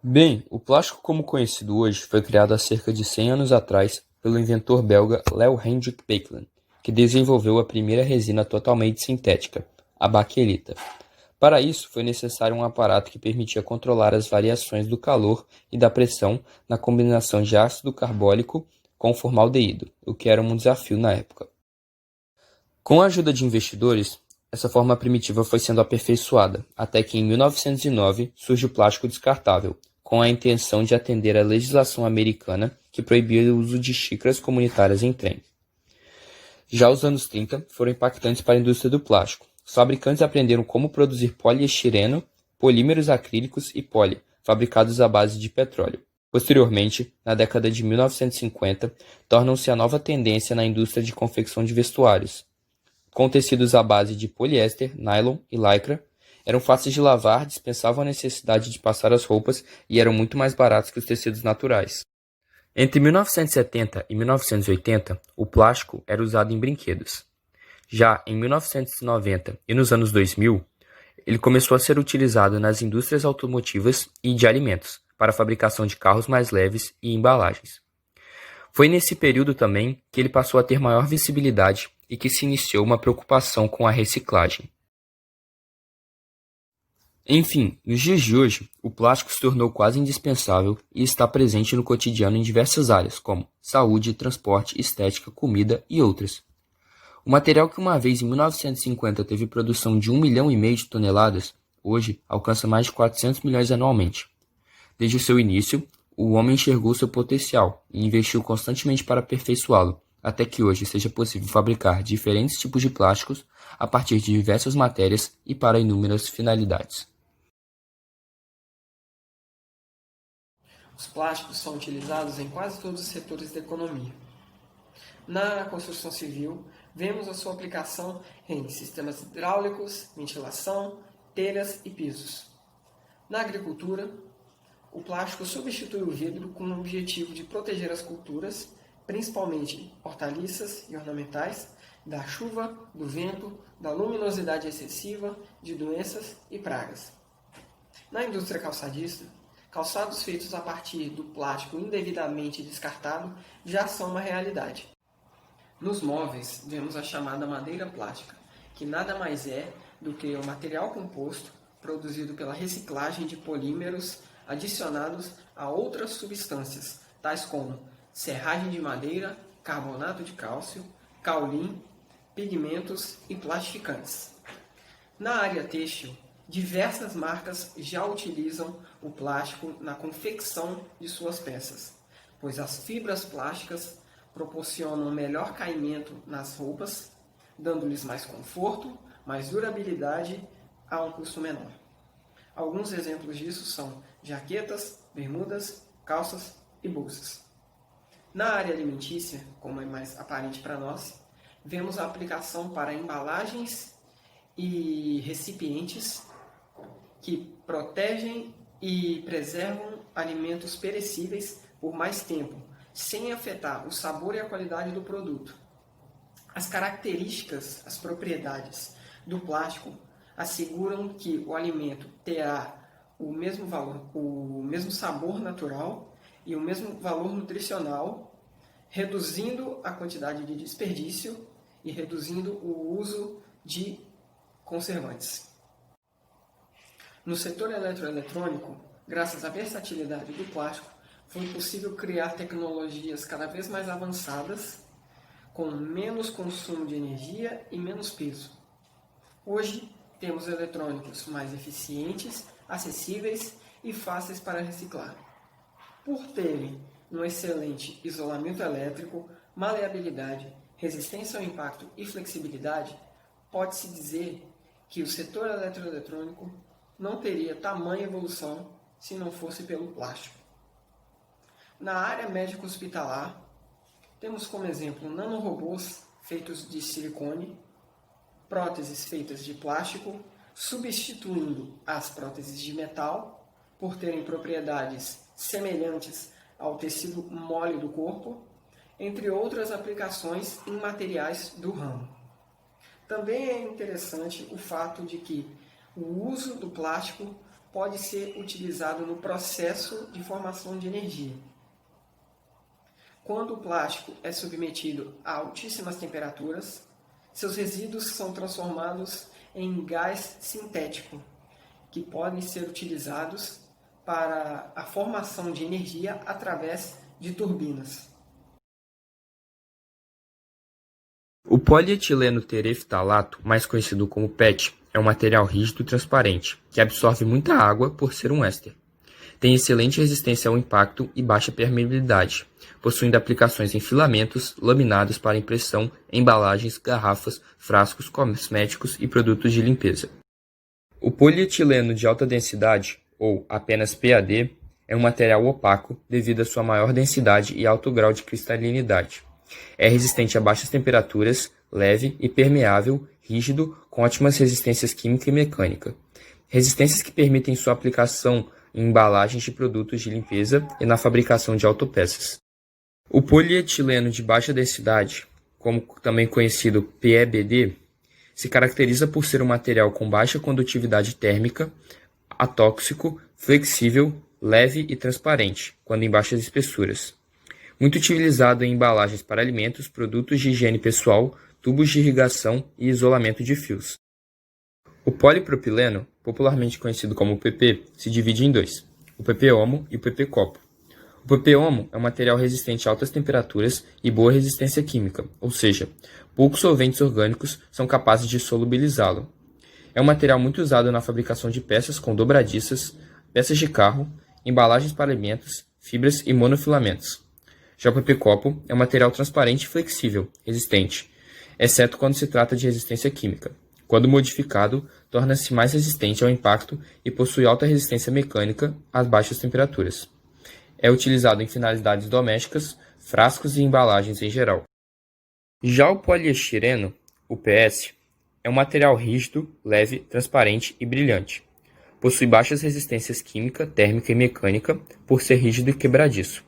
Bem, o plástico como conhecido hoje foi criado há cerca de 100 anos atrás pelo inventor belga Leo Hendrik Baekeland, que desenvolveu a primeira resina totalmente sintética, a baquelita. Para isso, foi necessário um aparato que permitia controlar as variações do calor e da pressão na combinação de ácido carbólico com formaldeído, o que era um desafio na época. Com a ajuda de investidores, essa forma primitiva foi sendo aperfeiçoada, até que em 1909 surge o plástico descartável, com a intenção de atender à legislação americana que proibia o uso de xícaras comunitárias em trem. Já os anos 30 foram impactantes para a indústria do plástico. Os fabricantes aprenderam como produzir poliestireno, polímeros acrílicos e poli, fabricados à base de petróleo. Posteriormente, na década de 1950, tornam-se a nova tendência na indústria de confecção de vestuários, com tecidos à base de poliéster, nylon e lycra, eram fáceis de lavar, dispensavam a necessidade de passar as roupas e eram muito mais baratos que os tecidos naturais. Entre 1970 e 1980, o plástico era usado em brinquedos. Já em 1990 e nos anos 2000, ele começou a ser utilizado nas indústrias automotivas e de alimentos, para a fabricação de carros mais leves e embalagens. Foi nesse período também que ele passou a ter maior visibilidade e que se iniciou uma preocupação com a reciclagem. Enfim, nos dias de hoje, o plástico se tornou quase indispensável e está presente no cotidiano em diversas áreas, como saúde, transporte, estética, comida e outras. O material que uma vez em 1950 teve produção de 1,5 milhão de toneladas, hoje alcança mais de 400 milhões anualmente. Desde o seu início, o homem enxergou seu potencial e investiu constantemente para aperfeiçoá-lo, até que hoje seja possível fabricar diferentes tipos de plásticos a partir de diversas matérias e para inúmeras finalidades. Os plásticos são utilizados em quase todos os setores da economia. Na construção civil, vemos a sua aplicação em sistemas hidráulicos, ventilação, telhas e pisos. Na agricultura, o plástico substitui o vidro com o objetivo de proteger as culturas, principalmente hortaliças e ornamentais, da chuva, do vento, da luminosidade excessiva, de doenças e pragas. Na indústria calçadista, calçados feitos a partir do plástico indevidamente descartado já são uma realidade. Nos móveis, vemos a chamada madeira plástica, que nada mais é do que o material composto produzido pela reciclagem de polímeros adicionados a outras substâncias, tais como serragem de madeira, carbonato de cálcio, caulim, pigmentos e plastificantes. Na área têxtil, diversas marcas já utilizam o plástico na confecção de suas peças, pois as fibras plásticas proporcionam melhor caimento nas roupas, dando-lhes mais conforto, mais durabilidade a um custo menor. Alguns exemplos disso são jaquetas, bermudas, calças e bolsas. Na área alimentícia, como é mais aparente para nós, vemos a aplicação para embalagens e recipientes que protegem e preservam alimentos perecíveis por mais tempo, sem afetar o sabor e a qualidade do produto. As características, as propriedades do plástico asseguram que o alimento terá o mesmo valor, o mesmo sabor natural e o mesmo valor nutricional, reduzindo a quantidade de desperdício e reduzindo o uso de conservantes. No setor eletroeletrônico, graças à versatilidade do plástico, foi possível criar tecnologias cada vez mais avançadas, com menos consumo de energia e menos peso. Hoje, temos eletrônicos mais eficientes, acessíveis e fáceis para reciclar. Por terem um excelente isolamento elétrico, maleabilidade, resistência ao impacto e flexibilidade, pode-se dizer que o setor eletroeletrônico não teria tamanha evolução se não fosse pelo plástico. Na área médico-hospitalar, temos como exemplo nanorobôs feitos de silicone, próteses feitas de plástico, substituindo as próteses de metal por terem propriedades semelhantes ao tecido mole do corpo, entre outras aplicações em materiais do ramo. Também é interessante o fato de que o uso do plástico pode ser utilizado no processo de formação de energia. Quando o plástico é submetido a altíssimas temperaturas, seus resíduos são transformados em gás sintético, que podem ser utilizados para a formação de energia através de turbinas. O polietileno tereftalato, mais conhecido como PET, é um material rígido e transparente, que absorve muita água por ser um éster. Tem excelente resistência ao impacto e baixa permeabilidade, possuindo aplicações em filamentos, laminados para impressão, embalagens, garrafas, frascos, cosméticos e produtos de limpeza. O polietileno de alta densidade, ou apenas PAD, é um material opaco devido à sua maior densidade e alto grau de cristalinidade. É resistente a baixas temperaturas, leve e permeável, rígido, com ótimas resistências química e mecânica. Resistências que permitem sua aplicação em embalagens de produtos de limpeza e na fabricação de autopeças. O polietileno de baixa densidade, como também conhecido PEBD, se caracteriza por ser um material com baixa condutividade térmica, atóxico, flexível, leve e transparente, quando em baixas espessuras. Muito utilizado em embalagens para alimentos, produtos de higiene pessoal, tubos de irrigação e isolamento de fios. O polipropileno, popularmente conhecido como PP, se divide em dois, o PP-homo e o PP-copo. O PP-homo é um material resistente a altas temperaturas e boa resistência química, ou seja, poucos solventes orgânicos são capazes de solubilizá-lo. É um material muito usado na fabricação de peças com dobradiças, peças de carro, embalagens para alimentos, fibras e monofilamentos. Já o PP-copo é um material transparente e flexível, resistente, exceto quando se trata de resistência química. Quando modificado, torna-se mais resistente ao impacto e possui alta resistência mecânica às baixas temperaturas. É utilizado em finalidades domésticas, frascos e embalagens em geral. Já o poliestireno, o PS, é um material rígido, leve, transparente e brilhante. Possui baixas resistências química, térmica e mecânica, por ser rígido e quebradiço.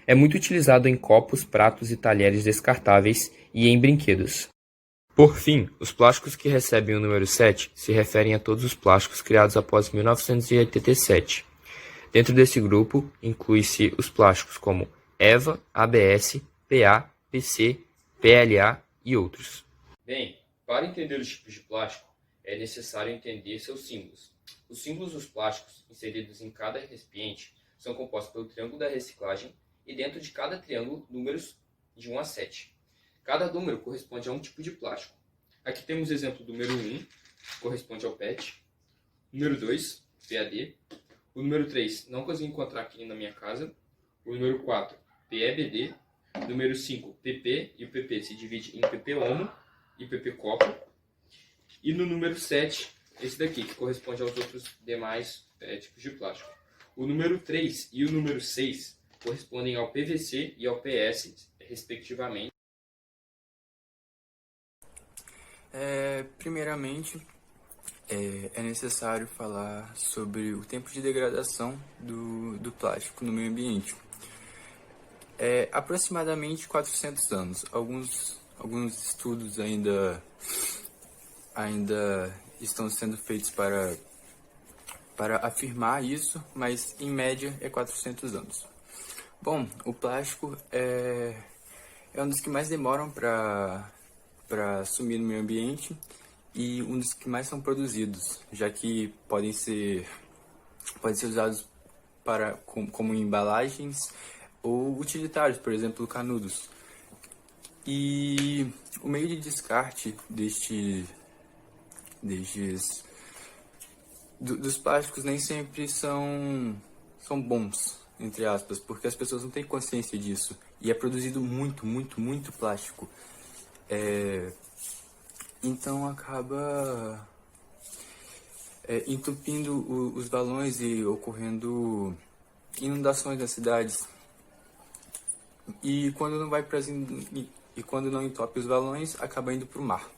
É muito utilizado em copos, pratos e talheres descartáveis e em brinquedos. Por fim, os plásticos que recebem o número 7 se referem a todos os plásticos criados após 1987. Dentro desse grupo, inclui-se os plásticos como EVA, ABS, PA, PC, PLA e outros. Bem, para entender os tipos de plástico, é necessário entender seus símbolos. Os símbolos dos plásticos inseridos em cada recipiente são compostos pelo triângulo da reciclagem e dentro de cada triângulo números de 1 a 7. Cada número corresponde a um tipo de plástico. Aqui temos o exemplo do número 1, que corresponde ao PET, número 2, PAD, o número 3, não consegui encontrar aqui na minha casa, o número 4, PEBD, número 5, PP, e o PP se divide em PP-homo e PP-copo, e no número 7, esse daqui, que corresponde aos outros demais tipos de plástico. O número 3 e o número 6 correspondem ao PVC e ao PS, respectivamente. Primeiramente, é necessário falar sobre o tempo de degradação do plástico no meio ambiente. Aproximadamente 400 anos. Alguns estudos ainda estão sendo feitos para afirmar isso, mas em média é 400 anos. Bom, o plástico é um dos que mais demoram para sumir no meio ambiente e um dos que mais são produzidos, já que podem ser usados como embalagens ou utilitários, por exemplo, canudos. E o meio de descarte dos plásticos nem sempre são bons, entre aspas, porque as pessoas não têm consciência disso. E é produzido muito, muito, muito plástico. Então acaba entupindo os valões e ocorrendo inundações nas cidades. E quando não entope os valões, acaba indo para o mar.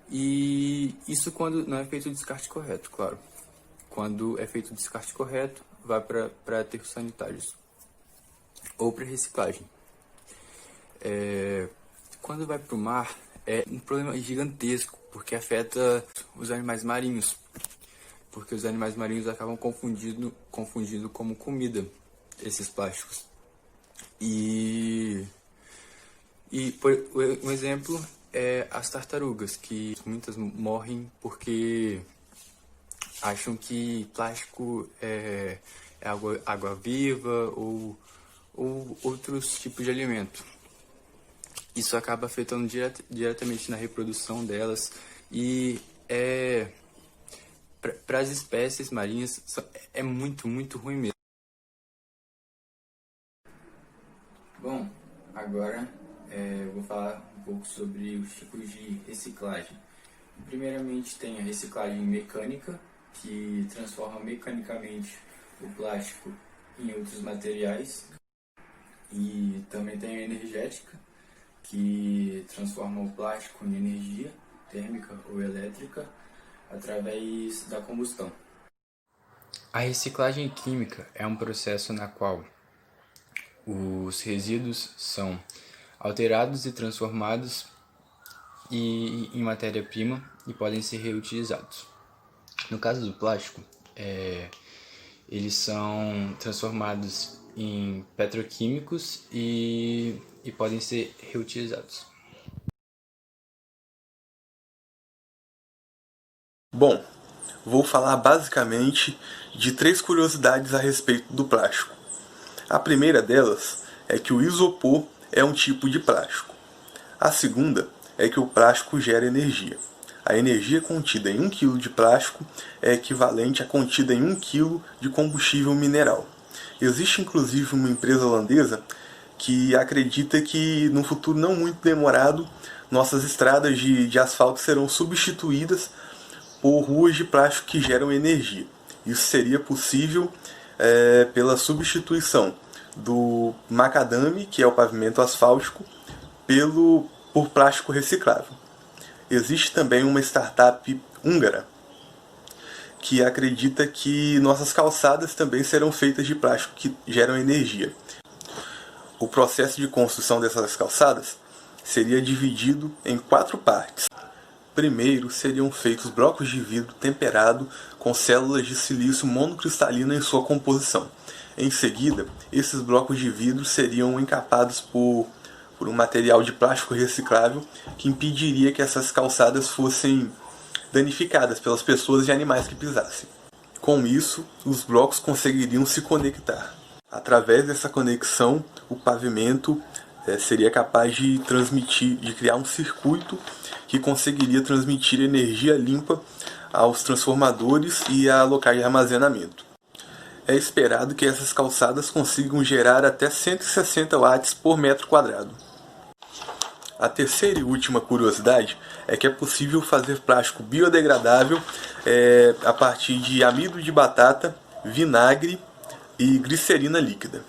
E isso quando não é feito o descarte correto, claro. Quando é feito o descarte correto, vai para aterros sanitários ou para reciclagem. Quando vai para o mar, é um problema gigantesco, porque afeta os animais marinhos. porque os animais marinhos acabam confundindo como comida esses plásticos. Um exemplo é as tartarugas, que muitas morrem porque acham que plástico é água viva ou outros tipos de alimento. Isso acaba afetando diretamente na reprodução delas e para as espécies marinhas é muito, muito ruim mesmo. Bom, agora eu vou falar um pouco sobre os tipos de reciclagem. Primeiramente tem a reciclagem mecânica, que transforma mecanicamente o plástico em outros materiais. E também tem a energética, que transforma o plástico em energia térmica ou elétrica através da combustão. A reciclagem química é um processo na qual os resíduos são alterados e transformados em matéria-prima e podem ser reutilizados. No caso do plástico, eles são transformados em petroquímicos e podem ser reutilizados. Bom, vou falar basicamente de 3 curiosidades a respeito do plástico. A primeira delas é que o isopor é um tipo de plástico. A segunda é que o plástico gera energia. A energia contida em 1 kg de plástico é equivalente à contida em 1 kg de combustível mineral. Existe inclusive uma empresa holandesa que acredita que no futuro não muito demorado nossas estradas de asfalto serão substituídas por ruas de plástico que geram energia. Isso seria possível pela substituição do macadame, que é o pavimento asfáltico, por plástico reciclável. Existe também uma startup húngara que acredita que nossas calçadas também serão feitas de plástico que geram energia. O processo de construção dessas calçadas seria dividido em 4 partes. Primeiro seriam feitos blocos de vidro temperado com células de silício monocristalino em sua composição. Em seguida, esses blocos de vidro seriam encapados por um material de plástico reciclável que impediria que essas calçadas fossem danificadas pelas pessoas e animais que pisassem. Com isso, os blocos conseguiriam se conectar. Através dessa conexão, o pavimento seria capaz de criar um circuito que conseguiria transmitir energia limpa aos transformadores e a locais de armazenamento. É esperado que essas calçadas consigam gerar até 160 watts por metro quadrado. A terceira e última curiosidade é que é possível fazer plástico biodegradável a partir de amido de batata, vinagre e glicerina líquida.